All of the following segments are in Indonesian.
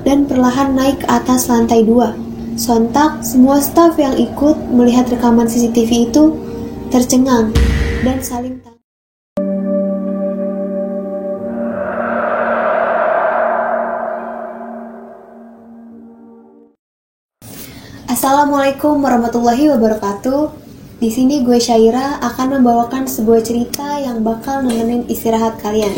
dan perlahan naik ke atas lantai 2. Sontak, semua staf yang ikut melihat rekaman CCTV itu tercengang dan saling tanya. Assalamualaikum warahmatullahi wabarakatuh. Di sini gue Syaira akan membawakan sebuah cerita yang bakal nemenin istirahat kalian.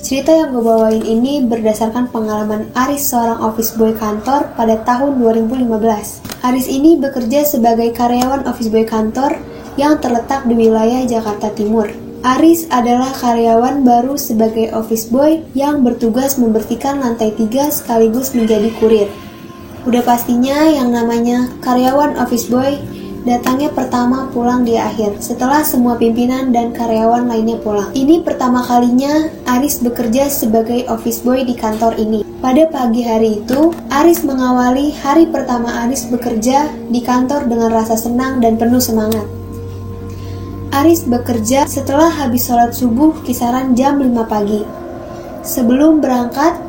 Cerita yang gue bawain ini berdasarkan pengalaman Aris, seorang office boy kantor pada tahun 2015. Aris ini bekerja sebagai karyawan office boy kantor yang terletak di wilayah Jakarta Timur. Aris adalah karyawan baru sebagai office boy yang bertugas membersihkan lantai 3 sekaligus menjadi kurir. Udah pastinya yang namanya karyawan office boy datangnya pertama, pulang di akhir, setelah semua pimpinan dan karyawan lainnya pulang. Ini pertama kalinya Aris bekerja sebagai office boy di kantor ini. Pada pagi hari itu, Aris mengawali hari pertama Aris bekerja di kantor dengan rasa senang dan penuh semangat. Aris bekerja setelah habis sholat subuh kisaran jam 5 pagi. Sebelum berangkat,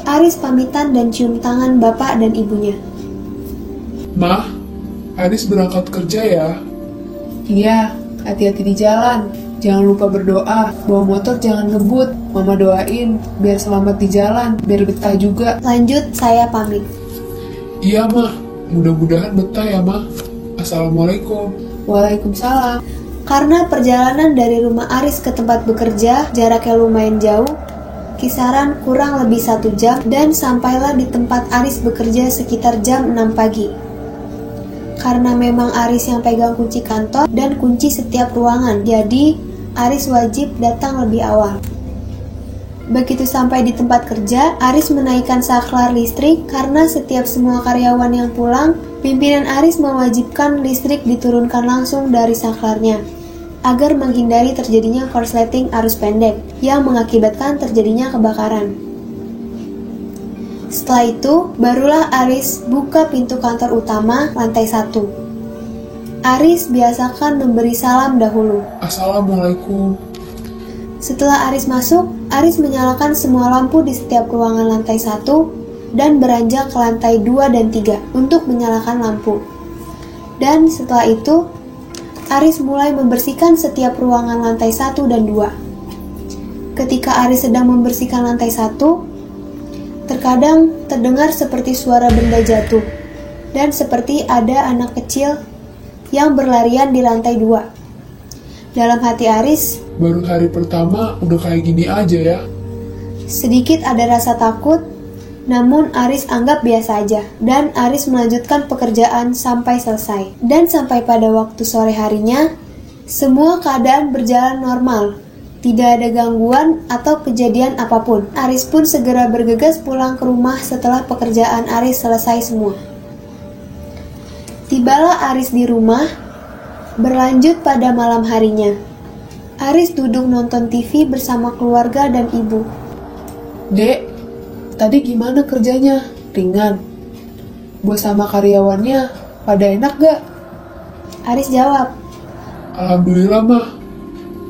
Aris pamitan dan cium tangan bapak dan ibunya. Mah, Aris berangkat kerja ya? Iya, hati-hati di jalan. Jangan lupa berdoa. Bawa motor jangan ngebut. Mama doain biar selamat di jalan, biar betah juga. Lanjut, saya pamit. Iya mah, mudah-mudahan betah ya mah. Assalamualaikum. Waalaikumsalam. Karena perjalanan dari rumah Aris ke tempat bekerja jaraknya lumayan jauh, kisaran kurang lebih 1 jam, dan sampailah di tempat Aris bekerja sekitar jam 6 pagi. Karena memang Aris yang pegang kunci kantor dan kunci setiap ruangan, jadi Aris wajib datang lebih awal. Begitu sampai di tempat kerja, Aris menaikkan saklar listrik karena setiap semua karyawan yang pulang, pimpinan Aris mewajibkan listrik diturunkan langsung dari saklarnya agar menghindari terjadinya korsleting arus pendek yang mengakibatkan terjadinya kebakaran. Setelah itu, barulah Aris buka pintu kantor utama lantai 1. Aris biasakan memberi salam dahulu. Assalamualaikum. Setelah Aris masuk, Aris menyalakan semua lampu di setiap ruangan lantai 1 dan beranjak ke lantai 2 dan 3 untuk menyalakan lampu. Dan setelah itu, Aris mulai membersihkan setiap ruangan lantai 1 dan 2. Ketika Aris sedang membersihkan lantai 1, terkadang terdengar seperti suara benda jatuh, dan seperti ada anak kecil yang berlarian di lantai 2. Dalam hati Aris, baru hari pertama udah kayak gini aja ya. sedikit ada rasa takut, namun Aris anggap biasa aja, dan Aris melanjutkan pekerjaan sampai selesai. Dan sampai pada waktu sore harinya, semua keadaan berjalan normal. Tidak ada gangguan atau kejadian apapun. Aris pun segera bergegas pulang ke rumah setelah pekerjaan Aris selesai semua. Tibalah Aris di rumah, berlanjut pada malam harinya. Aris duduk nonton TV bersama keluarga dan ibu. Dek, tadi gimana kerjanya? Ringan? Bos sama karyawannya pada enak gak? Aris jawab, Alhamdulillah mah,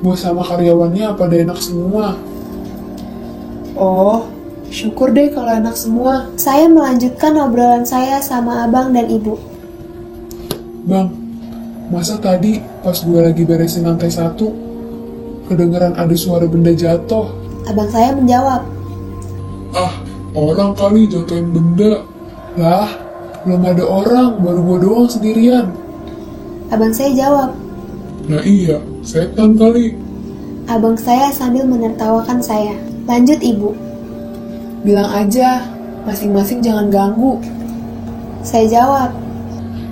bos sama karyawannya pada enak semua. Oh, syukur deh kalau enak semua. saya melanjutkan obrolan saya sama abang dan ibu. Bang, masa tadi pas gue lagi beresin lantai 1, kedengeran ada suara benda jatuh? Abang saya menjawab, Ah, orang kali jatuhin benda. Lah, belum ada orang, baru gue doang sendirian. abang saya jawab. Nah iya, setan kali. Abang saya sambil menertawakan saya. Lanjut ibu. Bilang aja, masing-masing jangan ganggu. Saya jawab.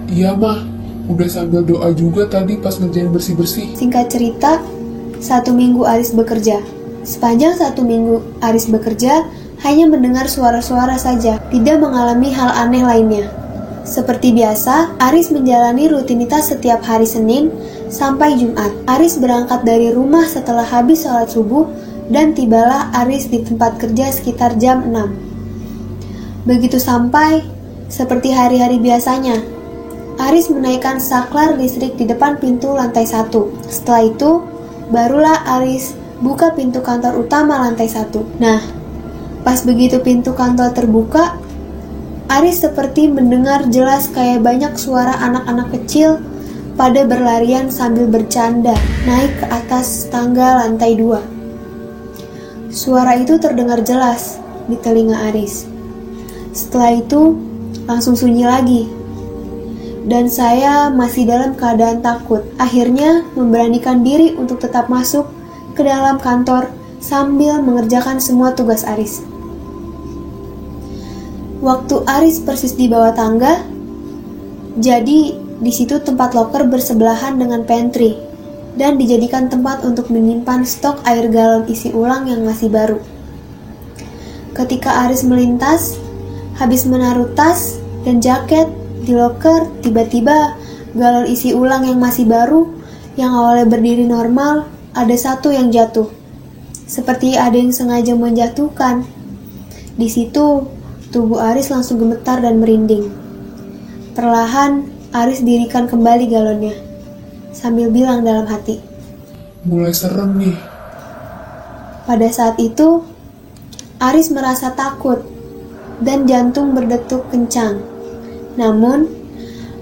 Iya mah, udah sambil doa juga tadi pas ngerjain bersih-bersih. Singkat cerita, 1 minggu Aris bekerja. Sepanjang 1 minggu Aris bekerja, hanya mendengar suara-suara saja, tidak mengalami hal aneh lainnya. Seperti biasa, Aris menjalani rutinitas setiap hari Senin sampai Jumat. Aris berangkat dari rumah setelah habis sholat subuh dan tibalah Aris di tempat kerja sekitar jam 6. Begitu sampai, seperti hari-hari biasanya, Aris menaikkan saklar listrik di depan pintu lantai 1. Setelah itu, barulah Aris buka pintu kantor utama lantai 1. Nah, pas begitu pintu kantor terbuka, Aris seperti mendengar jelas kayak banyak suara anak-anak kecil pada berlarian sambil bercanda naik ke atas tangga lantai 2. Suara itu terdengar jelas di telinga Aris. Setelah itu langsung sunyi lagi. Dan saya masih dalam keadaan takut. Akhirnya memberanikan diri untuk tetap masuk ke dalam kantor sambil mengerjakan semua tugas Aris. Waktu Aris persis di bawah tangga, jadi di situ tempat loker bersebelahan dengan pantry dan dijadikan tempat untuk menyimpan stok air galon isi ulang yang masih baru. Ketika Aris melintas, habis menaruh tas dan jaket di loker, tiba-tiba galon isi ulang yang masih baru, yang awalnya berdiri normal, ada satu yang jatuh. Seperti ada yang sengaja menjatuhkan. Di situ, tubuh Aris langsung gemetar dan merinding. Perlahan, Aris dirikan kembali galonnya, sambil bilang dalam hati, Mulai serem nih. pada saat itu, Aris merasa takut dan jantung berdetuk kencang. Namun,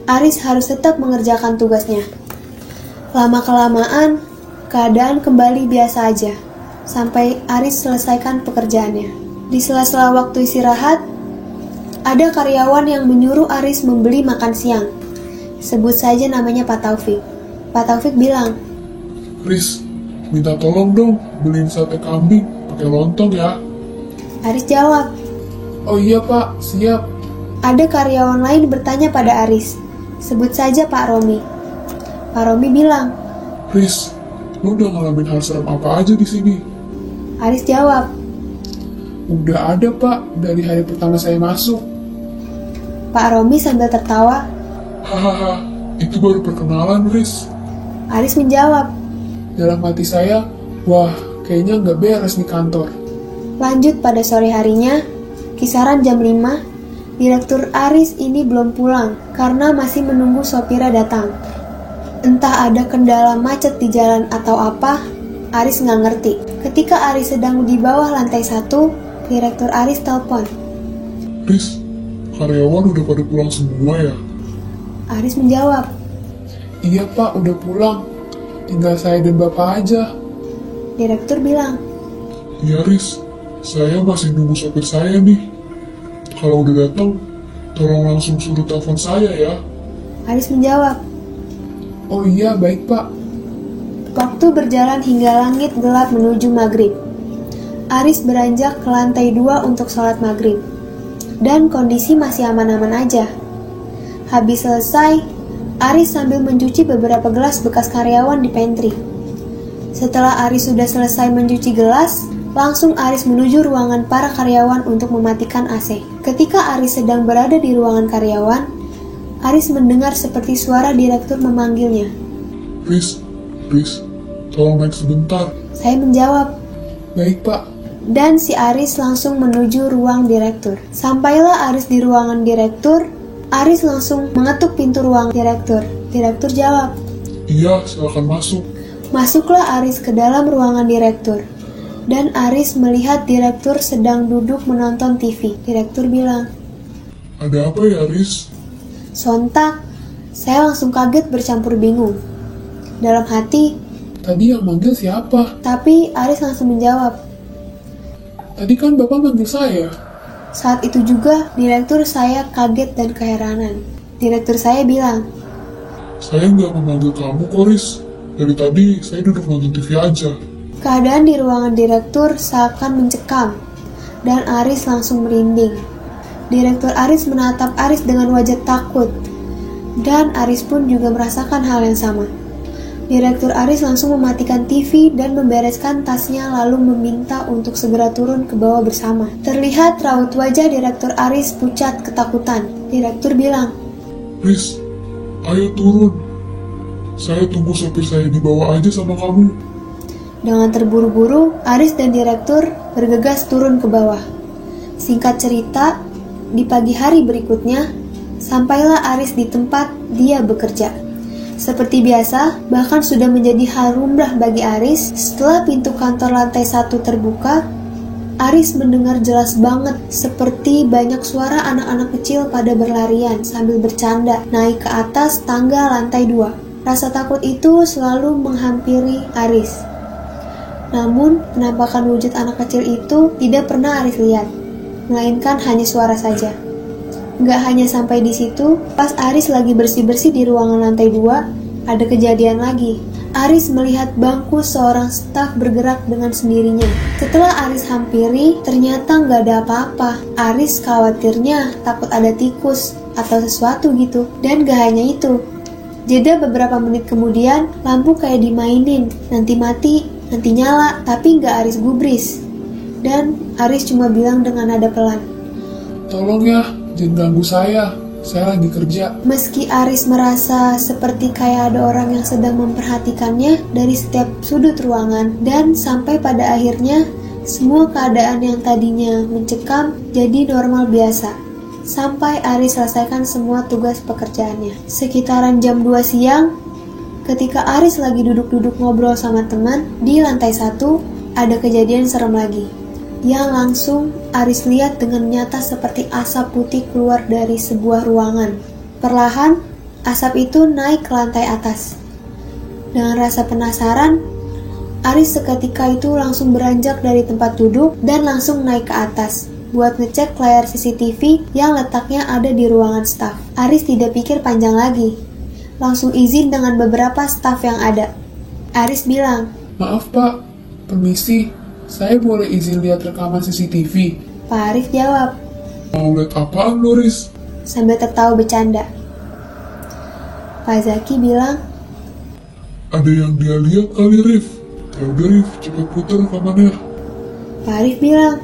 Aris harus tetap mengerjakan tugasnya. Lama-kelamaan, keadaan kembali biasa aja, sampai Aris selesaikan pekerjaannya. Di sela-sela waktu istirahat, ada karyawan yang menyuruh Aris membeli makan siang. Sebut saja namanya Pak Taufik. Pak Taufik bilang, Riz, minta tolong dong beliin sate kambing pakai lontong ya. Aris jawab. Oh iya pak, siap. Ada karyawan lain bertanya pada Aris. Sebut saja Pak Romi. Pak Romi bilang, Riz, lu udah ngalamin hal serem apa aja di sini? Aris jawab. Udah ada pak, dari hari pertama saya masuk. Pak Romi sambil tertawa. Hahaha, itu baru perkenalan Riz. Aris menjawab. Dalam hati saya, wah kayaknya nggak beres di kantor. Lanjut pada sore harinya, kisaran jam 5, Direktur Aris ini belum pulang karena masih menunggu sopirnya datang. Entah ada kendala macet di jalan atau apa, Aris nggak ngerti. Ketika Aris sedang di bawah lantai 1, Direktur Aris telepon. Riz, karyawan udah pada pulang semua ya? Aris menjawab. Iya pak, udah pulang. Tinggal saya dan bapak aja. Direktur bilang, Iya Riz, saya masih nunggu sopir saya nih. Kalau udah datang, tolong langsung suruh telepon saya ya. Aris menjawab. Oh iya, baik pak. Waktu berjalan hingga langit gelap menuju maghrib. Aris beranjak ke lantai 2 untuk sholat maghrib. Dan kondisi masih aman-aman aja. Habis selesai, Aris sambil mencuci beberapa gelas bekas karyawan di pantry. Setelah Aris sudah selesai mencuci gelas, langsung Aris menuju ruangan para karyawan untuk mematikan AC. Ketika Aris sedang berada di ruangan karyawan, Aris mendengar seperti suara direktur memanggilnya. Riz, tolong naik sebentar. Saya menjawab, Baik pak. dan si Aris langsung menuju ruang direktur. Sampailah Aris di ruangan direktur, Aris langsung mengetuk pintu ruang direktur. Direktur jawab. Iya, silakan masuk. Masuklah Aris ke dalam ruangan direktur. Dan Aris melihat direktur sedang duduk menonton TV. Direktur bilang, Ada apa ya Riz? sontak, saya langsung kaget bercampur bingung. Dalam hati, Tadi yang manggil siapa? tapi Aris langsung menjawab. Tadi kan bapak manggil saya. Saat itu juga, direktur saya kaget dan keheranan. Direktur saya bilang, Saya nggak memanggil kamu kok Riz. Dari tadi saya duduk nonton TV aja. keadaan di ruangan direktur seakan mencekam, dan Aris langsung merinding. Direktur Aris menatap Aris dengan wajah takut, dan Aris pun juga merasakan hal yang sama. Direktur Aris langsung mematikan TV dan membereskan tasnya lalu meminta untuk segera turun ke bawah bersama. Terlihat raut wajah Direktur Aris pucat ketakutan. Direktur bilang, Riz, ayo turun. Saya tunggu sopir saya di bawah aja sama kamu. dengan terburu-buru, Aris dan Direktur bergegas turun ke bawah. Singkat cerita, di pagi hari berikutnya, sampailah Aris di tempat dia bekerja. Seperti biasa, bahkan sudah menjadi hal lumrah bagi Aris, setelah pintu kantor lantai 1 terbuka, Aris mendengar jelas banget seperti banyak suara anak-anak kecil pada berlarian sambil bercanda naik ke atas tangga lantai 2. Rasa takut itu selalu menghampiri Aris. Namun, penampakan wujud anak kecil itu tidak pernah Aris lihat, melainkan hanya suara saja. Nggak hanya sampai di situ, pas Aris lagi bersih-bersih di ruangan lantai 2, ada kejadian lagi. Aris melihat bangku seorang staf bergerak dengan sendirinya. Setelah Aris hampiri, ternyata nggak ada apa-apa. Aris khawatirnya takut ada tikus atau sesuatu gitu. Dan gak hanya itu. Jeda beberapa menit kemudian, lampu kayak dimainin. Nanti mati, nanti nyala, tapi nggak Aris gubris. Dan Aris cuma bilang dengan nada pelan, Tolong ya, jangan ganggu saya lagi kerja. meski Aris merasa seperti kayak ada orang yang sedang memperhatikannya dari setiap sudut ruangan, dan sampai pada akhirnya semua keadaan yang tadinya mencekam jadi normal biasa. Sampai Aris selesaikan semua tugas pekerjaannya. Sekitaran jam 2 siang, ketika Aris lagi duduk-duduk ngobrol sama teman di lantai 1, ada kejadian serem lagi. Yang langsung Aris lihat dengan nyata seperti asap putih keluar dari sebuah ruangan. Perlahan, asap itu naik ke lantai atas. Dengan rasa penasaran, Aris seketika itu langsung beranjak dari tempat duduk dan langsung naik ke atas buat ngecek layar CCTV yang letaknya ada di ruangan staf. Aris tidak pikir panjang lagi. Langsung izin dengan beberapa staf yang ada. Aris bilang, Maaf Pak, permisi. Saya boleh izin lihat rekaman CCTV? Pak Arif jawab, Mau lihat apaan, Loris? sambil tertawa bercanda. Pak Zaki bilang, Ada yang dia lihat kali, Rif. Ya udah, Rif, cepat putar rekamannya. Pak Arif bilang,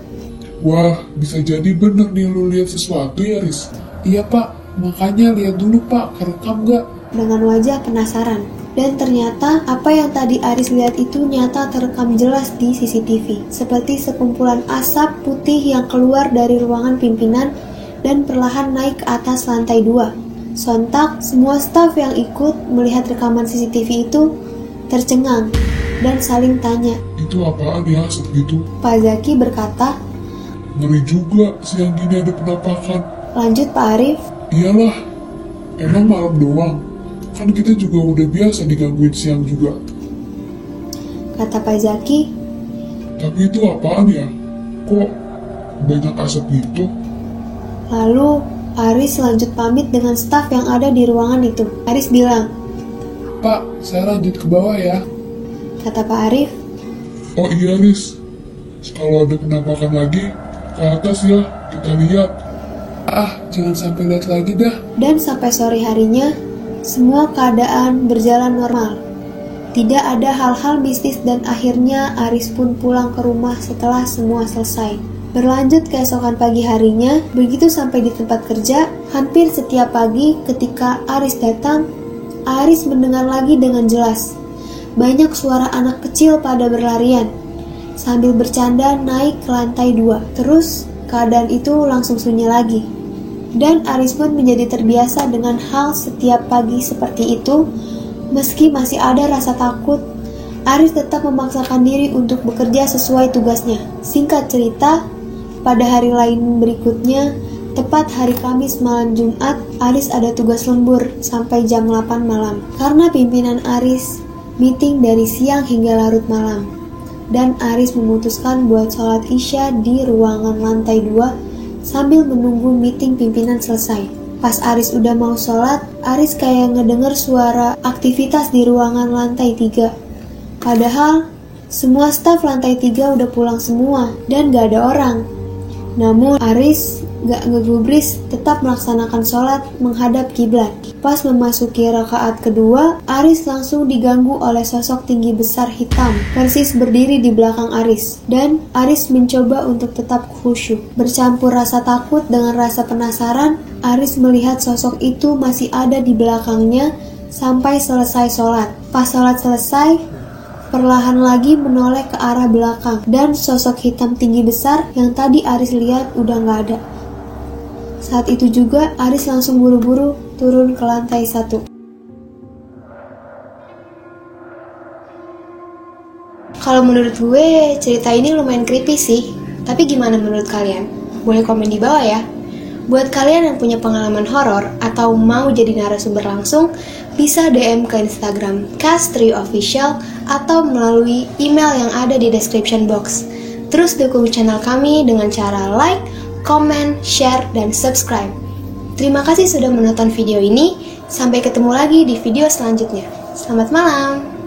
Wah, bisa jadi bener nih lu lihat sesuatu ya, Riz? Iya, Pak. Makanya lihat dulu, Pak. Kerekam nggak? dengan wajah penasaran. Dan ternyata apa yang tadi Aris lihat itu nyata terekam jelas di CCTV. Seperti sekumpulan asap putih yang keluar dari ruangan pimpinan dan perlahan naik ke atas lantai 2. Sontak, semua staf yang ikut melihat rekaman CCTV itu tercengang dan saling tanya. Itu apaan ya, asap gitu? Pak Zaki berkata, Ngeri juga, siang gini ada penampakan. lanjut Pak Arif, Iyalah, emang malam doang. Kan kita juga udah biasa digangguin siang juga. kata Pak Zaki. Tapi itu apaan ya? Kok banyak asap gitu? Lalu Aris lanjut pamit dengan staf yang ada di ruangan itu. Aris bilang, Pak, saya lanjut ke bawah ya. kata Pak Arif, Oh iya, Riz. Kalau ada penampakan lagi, ke atas ya, kita lihat. Jangan sampai lihat lagi dah. dan sampai sore harinya, semua keadaan berjalan normal. Tidak ada hal-hal mistis dan akhirnya Aris pun pulang ke rumah setelah semua selesai. Berlanjut keesokan pagi harinya, begitu sampai di tempat kerja, hampir setiap pagi ketika Aris datang, Aris mendengar lagi dengan jelas. Banyak suara anak kecil pada berlarian, sambil bercanda naik ke lantai 2. Terus, keadaan itu langsung sunyi lagi. Dan Aris pun menjadi terbiasa dengan hal setiap pagi seperti itu. Meski masih ada rasa takut, Aris tetap memaksakan diri untuk bekerja sesuai tugasnya. Singkat cerita, pada hari lain berikutnya, tepat hari Kamis malam Jumat, Aris ada tugas lembur sampai jam 8 malam. Karena pimpinan Aris meeting dari siang hingga larut malam. Dan Aris memutuskan buat sholat Isya di ruangan lantai 2 sambil menunggu meeting pimpinan selesai. Pas Aris udah mau sholat, Aris kayak ngedenger suara aktivitas di ruangan lantai 3. Padahal, semua staf lantai 3 udah pulang semua dan gak ada orang. Namun, Aris gak ngegubris, tetap melaksanakan sholat menghadap kiblat. Pas memasuki rakaat kedua, Aris langsung diganggu oleh sosok tinggi besar hitam, persis berdiri di belakang Aris. Dan Aris mencoba untuk tetap khusyuk. Bercampur rasa takut dengan rasa penasaran, Aris melihat sosok itu masih ada di belakangnya sampai selesai sholat. Pas sholat selesai, perlahan lagi menoleh ke arah belakang, dan sosok hitam tinggi besar yang tadi Aris lihat udah gak ada. Saat itu juga Aris langsung buru-buru turun ke lantai 1. Kalau menurut gue, cerita ini lumayan creepy sih. Tapi gimana menurut kalian? Boleh komen di bawah ya. Buat kalian yang punya pengalaman horor atau mau jadi narasumber langsung, bisa DM ke Instagram Cast3Official atau melalui email yang ada di description box. Terus dukung channel kami dengan cara like, comment, share, dan subscribe. Terima kasih sudah menonton video ini. Sampai ketemu lagi di video selanjutnya. Selamat malam.